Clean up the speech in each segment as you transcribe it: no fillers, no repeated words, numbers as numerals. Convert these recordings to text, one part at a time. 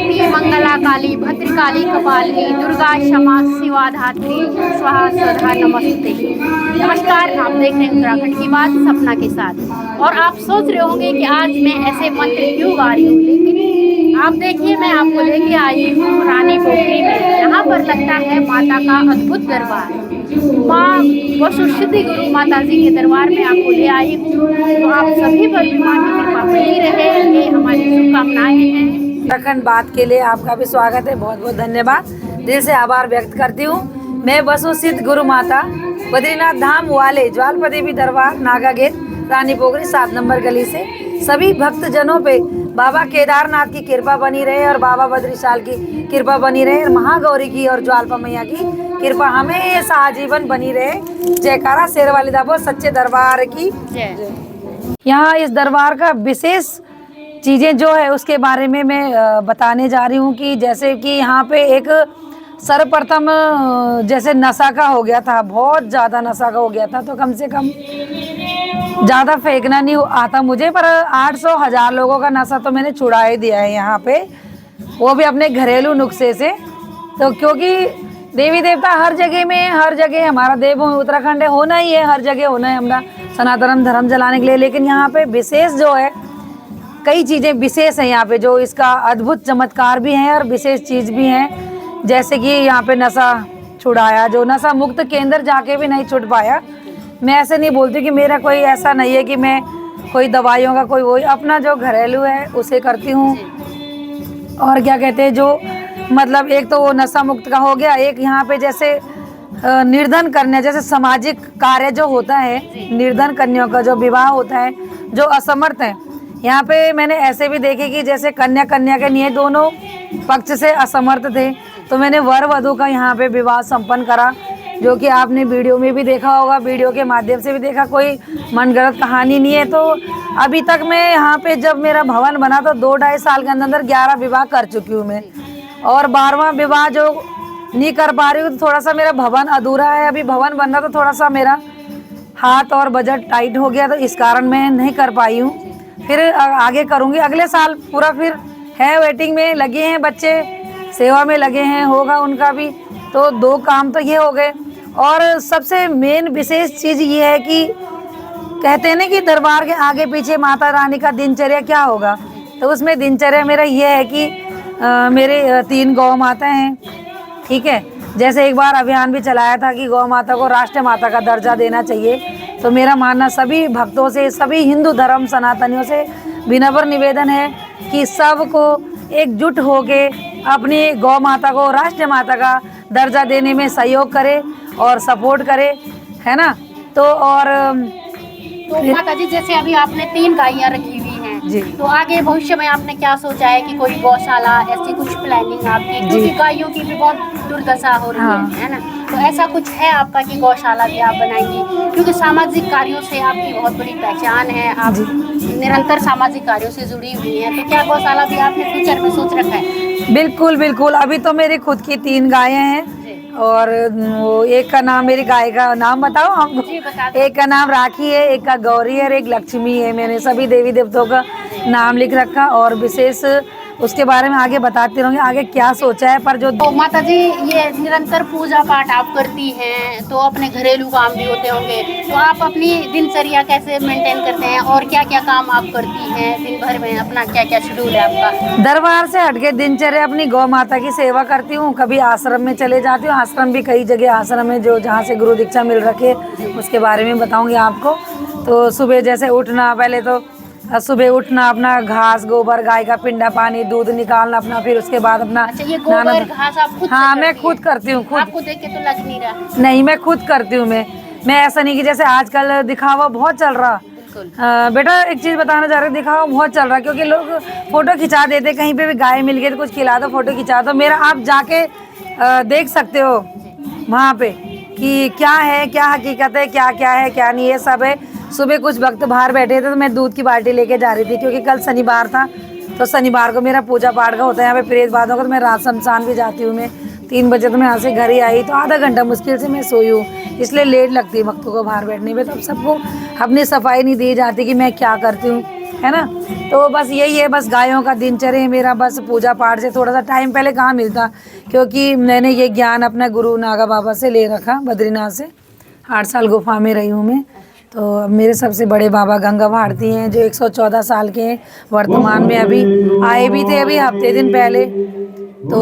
शक्ति मंगला काली भद्रकाली कपालिनी दुर्गा क्षमा शिवा धात्री स्वाहा स्वधा नमस्ते। नमस्कार, आप देख रहे हैं उत्तराखंड की बात सपना के साथ। और आप सोच रहे होंगे कि आज मैं ऐसे मंत्र क्यों गा रही हूँ, लेकिन आप देखिए मैं आपको लेके आई हूँ रानी पोखरी में। यहाँ पर लगता है माता का अद्भुत दरबार। माँ वसु सिद्धि गुरु माता जी के दरबार में आपको ले आई हूँ। तो आप सभी पर भी माँ की कृपा बनी रहे, ये हमारी शुभकामनाएं हैं। उत्तराखंड बात के लिए आपका भी स्वागत है, बहुत बहुत धन्यवाद। दिल से आभार व्यक्त करती हूँ। मैं वसु सिद्ध गुरु माता बद्रीनाथ धाम वाले ज्वालपदेवी दरबार नागा गेट रानी पोखरी 7 नंबर गली से सभी भक्त जनों पे बाबा केदारनाथ की कृपा बनी रहे और बाबा बद्रीशाल की कृपा बनी रहे और महागौरी की और ज्वालपा मैया की कृपा हमेशा आजीवन बनी रहे। जयकारा शेर वाली दाबो सच्चे दरबार की। यहाँ इस दरबार का विशेष चीज़ें जो है उसके बारे में मैं बताने जा रही हूँ कि जैसे कि यहाँ पे एक सर्वप्रथम जैसे नशा का हो गया था, बहुत ज़्यादा नशा का हो गया था, तो कम से कम ज़्यादा फेंकना नहीं आता मुझे, पर 800-1000 लोगों का नशा तो मैंने छुड़ा ही दिया है यहाँ पे, वो भी अपने घरेलू नुस्खे से। तो क्योंकि देवी देवता हर जगह में, हर जगह हमारा देव उत्तराखंड है, होना ही है, हर जगह होना है हमारा सनातन धर्म चलाने के लिए। लेकिन यहाँ पे विशेष जो है, कई चीज़ें विशेष हैं यहाँ पे, जो इसका अद्भुत चमत्कार भी हैं और विशेष चीज़ भी हैं। जैसे कि यहाँ पे नशा छुड़ाया, जो नशा मुक्त केंद्र जाके भी नहीं छुट पाया। मैं ऐसे नहीं बोलती कि मेरा कोई ऐसा नहीं है कि मैं कोई दवाइयों का कोई, वही अपना जो घरेलू है उसे करती हूँ। और क्या कहते हैं, जो मतलब एक तो वो नशा मुक्त का हो गया, एक यहाँ पे जैसे निर्धन कन्या, जैसे सामाजिक कार्य जो होता है, निर्धन कन्याओं का जो विवाह होता है, जो असमर्थ है, यहाँ पे मैंने ऐसे भी देखे कि जैसे कन्या के लिए दोनों पक्ष से असमर्थ थे, तो मैंने वर वधू का यहाँ पे विवाह संपन्न करा, जो कि आपने वीडियो में भी देखा होगा, वीडियो के माध्यम से भी देखा। कोई मनगढ़ंत कहानी नहीं है। तो अभी तक मैं यहाँ पे जब मेरा भवन बना तो 2-2.5 साल के अंदर 11 विवाह कर चुकी हूँ मैं, और 12वां विवाह जो नहीं कर पा रही हूँ, तो थोड़ा सा मेरा भवन अधूरा है। अभी भवन बनना तो थोड़ा सा मेरा हाथ और बजट टाइट हो गया, तो इस कारण मैं नहीं कर पाई हूँ। फिर आगे करूँगी, अगले साल पूरा फिर है, वेटिंग में लगे हैं बच्चे, सेवा में लगे हैं, होगा उनका भी। तो 2 काम तो ये हो गए। और सबसे मेन विशेष चीज़ ये है कि कहते हैं ना कि दरबार के आगे पीछे माता रानी का दिनचर्या क्या होगा, तो उसमें दिनचर्या मेरा ये है कि मेरे 3 गौ माता हैं, ठीक है। जैसे एक बार अभियान भी चलाया था कि गौ माता को राष्ट्रीय माता का दर्जा देना चाहिए, तो मेरा मानना सभी भक्तों से, सभी हिंदू धर्म सनातनियों से विनम्र निवेदन है कि सबको एकजुट होके अपनी गौ माता को राष्ट्रीय माता का दर्जा देने में सहयोग करे और सपोर्ट करे, है ना। तो और तो माता जी, जैसे अभी आपने 3 गायें रखी हुई हैं जी, तो आगे भविष्य में आपने क्या सोचा है कि कोई गौशाला ऐसी कुछ प्लानिंग आपकी, क्योंकि गायों की भी बहुत दुर्दशा हो रही है ना, तो ऐसा कुछ है आपका कि गौशाला भी आप बनाएंगी? क्योंकि सामाजिक कार्यों से आपकी बहुत बड़ी पहचान है, आप निरंतर सामाजिक कार्यों से जुड़ी हुई हैं, तो क्या गौशाला भी आपने फ्यूचर में सोच रखा है? बिल्कुल बिल्कुल। अभी तो मेरी खुद की 3 गायें हैं, और वो एक का नाम, मेरी गाय का नाम बताओ हम? एक का नाम राखी है, एक का गौरी है और एक लक्ष्मी है। मैंने सभी देवी देवताओं का नाम लिख रखा, और विशेष उसके बारे में आगे बताती रहूँगी आगे क्या सोचा है। पर जो तो माता जी, ये निरंतर पूजा पाठ आप करती हैं, तो अपने घरेलू काम भी होते होंगे, तो आप अपनी दिनचर्या कैसे मेंटेन करते हैं और क्या क्या काम आप करती हैं दिन भर में? अपना क्या क्या शेड्यूल है आपका? दरबार से हटके दिनचर्या अपनी गौ माता की सेवा करती हूँ, कभी आश्रम में चले जाती हूँ। आश्रम भी कई जगह आश्रम है जो जहाँ से गुरु दीक्षा मिल रखे, उसके बारे में बताऊँगी आपको। तो सुबह जैसे उठना, पहले तो सुबह उठना, अपना घास गोबर, गाय का पिंडा पानी दूध निकालना अपना, फिर उसके बाद अपना ये गोबर घास आप खुद? हाँ, मैं खुद करती हूँ। खुद आपको देख के तो लग नहीं रहा। नहीं, मैं खुद करती हूँ। मैं ऐसा नहीं कि जैसे आजकल दिखावा बहुत चल रहा। बेटा एक चीज़ बताना चाह रहे, दिखावा बहुत चल रहा, क्योंकि लोग फोटो खिंचा देते, कहीं पे भी गाय मिल गई तो कुछ खिला दो, फोटो खिंचा दो। मेरा आप जाके देख सकते हो वहाँ पे कि क्या है, क्या हकीकत है, क्या क्या है, क्या नहीं है, सब है। सुबह कुछ वक्त बाहर बैठे थे तो मैं दूध की बाल्टी लेके जा रही थी, क्योंकि कल शनिवार था, तो शनिवार को मेरा पूजा पाठ का होता है यहाँ पे प्रेत बाधों का, तो मैं रात शमशान भी जाती हूँ। मैं 3 बजे तो मैं यहाँ से घर ही आई, तो आधा घंटा मुश्किल से मैं सोई हूँ, इसलिए लेट लगती है भक्तों को बाहर बैठने में। तो अब सबको अपनी सफाई नहीं दी जाती कि मैं क्या करती हूँ। है ना। तो बस यही है, बस गायों का दिनचर्या मेरा, बस पूजा पाठ से थोड़ा सा टाइम पहले कहाँ मिलता, क्योंकि मैंने ये ज्ञान अपना गुरु नागा बाबा से ले रखा, बद्रीनाथ से। 8 साल गुफा में रही हूँ मैं। तो अब मेरे सबसे बड़े बाबा गंगा भारती हैं, जो 114 साल के हैं, वर्तमान में अभी आए भी थे अभी हफ्ते दिन पहले। तो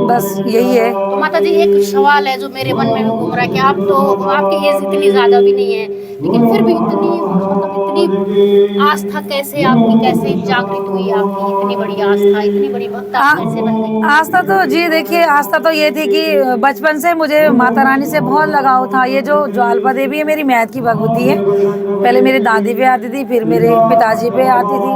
बस यही है। तो माता जी एक सवाल है जो मेरे मन में भी घूम रहा है कि आप तो, आपकी एज इतनी ज्यादा भी नहीं है, लेकिन फिर भी इतनी मतलब इतनी आस्था कैसे आपकी, कैसे जागृत हुई आपकी इतनी बड़ी आस्था, इतनी बड़ी भक्त आप कैसे बन गई? आस्था तो जी देखिए, आस्था तो ये थी कि बचपन से मुझे माता रानी से बहुत लगाव था। ये जो ज्वालपा देवी है मेरी मैथ की भगवती है। पहले मेरी दादी पे आती थी, फिर मेरे पिताजी पे आती थी,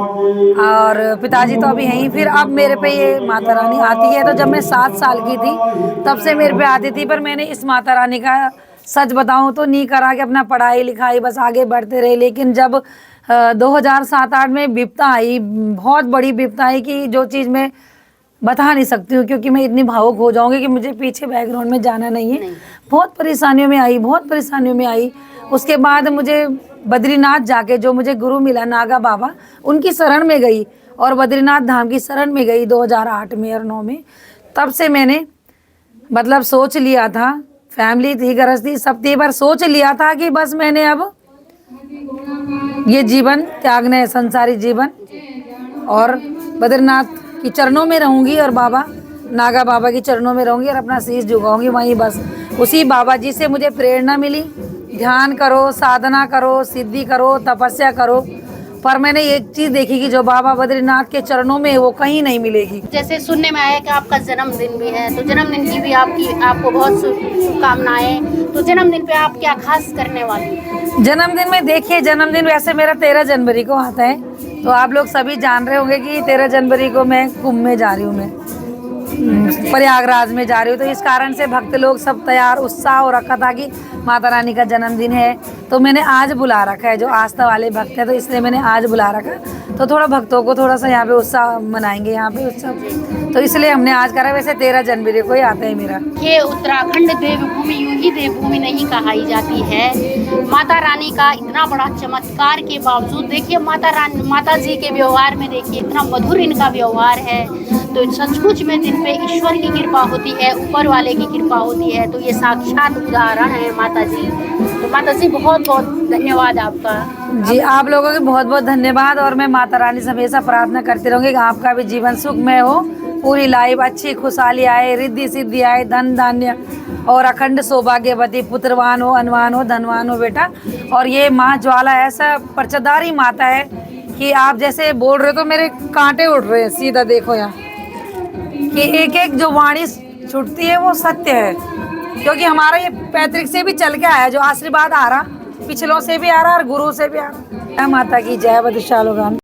और पिताजी तो अभी हैं ही, फिर अब मेरे पे ये माता रानी आती है। तो जब मैं 7 साल की थी तब से मेरे पे आती थी, पर मैंने इस माता रानी का सच बताऊं तो नहीं करा कि अपना पढ़ाई लिखाई बस आगे बढ़ते रहे। लेकिन जब 2007-8 में विपदा आई, बहुत बड़ी विपदा आई, कि जो चीज़ मैं बता नहीं सकती हूँ, क्योंकि मैं इतनी भावुक हो जाऊंगी कि मुझे पीछे बैकग्राउंड में जाना नहीं है। बहुत परेशानियों में आई, बहुत परेशानियों में आई। उसके बाद मुझे बद्रीनाथ जाके जो मुझे गुरु मिला नागा बाबा, उनकी शरण में गई, और बद्रीनाथ धाम की शरण में गई 2008 में और 9 में। तब से मैंने मतलब सोच लिया था, फैमिली थी, गृहस्थी सब थी, पर सोच लिया था कि बस मैंने अब ये जीवन त्यागना है, संसारी जीवन, और बद्रीनाथ की चरणों में रहूंगी, और बाबा नागा बाबा की चरणों में रहूंगी, और अपना शीश झुकाऊंगी वहीं। बस उसी बाबा जी से मुझे प्रेरणा मिली, ध्यान करो, साधना करो, सिद्धि करो, तपस्या करो। पर मैंने एक चीज़ देखी कि जो बाबा बद्रीनाथ के चरणों में है वो कहीं नहीं मिलेगी। जैसे सुनने में आया कि आपका जन्मदिन भी है, तो जन्मदिन की भी आपको बहुत शुभकामनाएं। तो जन्मदिन पे आप क्या खास करने वाली? जन्मदिन में देखिए, जन्मदिन वैसे मेरा 13 जनवरी को आता है। तो आप लोग सभी जान रहे होंगे कि 13 जनवरी को मैं कुंभ में जा रही हूँ, मैं प्रयागराज में जा रही हूँ। तो इस कारण से भक्त लोग सब तैयार, उत्साह हो रखा था कि माता रानी का जन्मदिन है। तो मैंने आज बुला रखा है, जो आस्था वाले भक्त हैं, तो इसलिए मैंने आज बुला रखा। तो थोड़ा भक्तों को थोड़ा सा यहाँ पे उत्साह मनाएंगे, यहाँ पे उत्सव, तो इसलिए हमने आज करा। वैसे 13 जनवरी को ही आता है मेरा। ये उत्तराखंड देवभूमि यूं ही देवभूमि नहीं कहाई जाती है। माता रानी का इतना बड़ा चमत्कार के बावजूद देखिए, माता जी के व्यवहार में देखिए इतना मधुर इनका व्यवहार है। तो सचमुच में जिन पे ईश्वर की कृपा होती है, ऊपर वाले की कृपा होती है, तो ये साक्षात उदाहरण है माता जी। तो माता जी बहुत बहुत धन्यवाद आपका। जी, आप लोगों के बहुत बहुत धन्यवाद। और मैं माता रानी से हमेशा प्रार्थना करती रहूँगी कि आपका भी जीवन सुखमय हो, पूरी लाइफ अच्छी खुशहाली आए, रिद्धि सिद्धि आए, धन धान्य और अखंड सौभाग्यवती, पुत्रवान हो, अनवान हो, धनवान हो बेटा। और ये माँ ज्वाला ऐसा पर्चदारी माता है कि आप जैसे बोल रहे हो तो मेरे कांटे उड़ रहे हैं। सीधा देखो यहाँ कि एक एक जो वाणी छूटती है वो सत्य है, क्योंकि हमारा ये पैतृक से भी चल के आया, जो आशीर्वाद आ रहा पिछलों से भी आ रहा और गुरु से भी आ रहा। माता की जय, बद्रीशालोगान।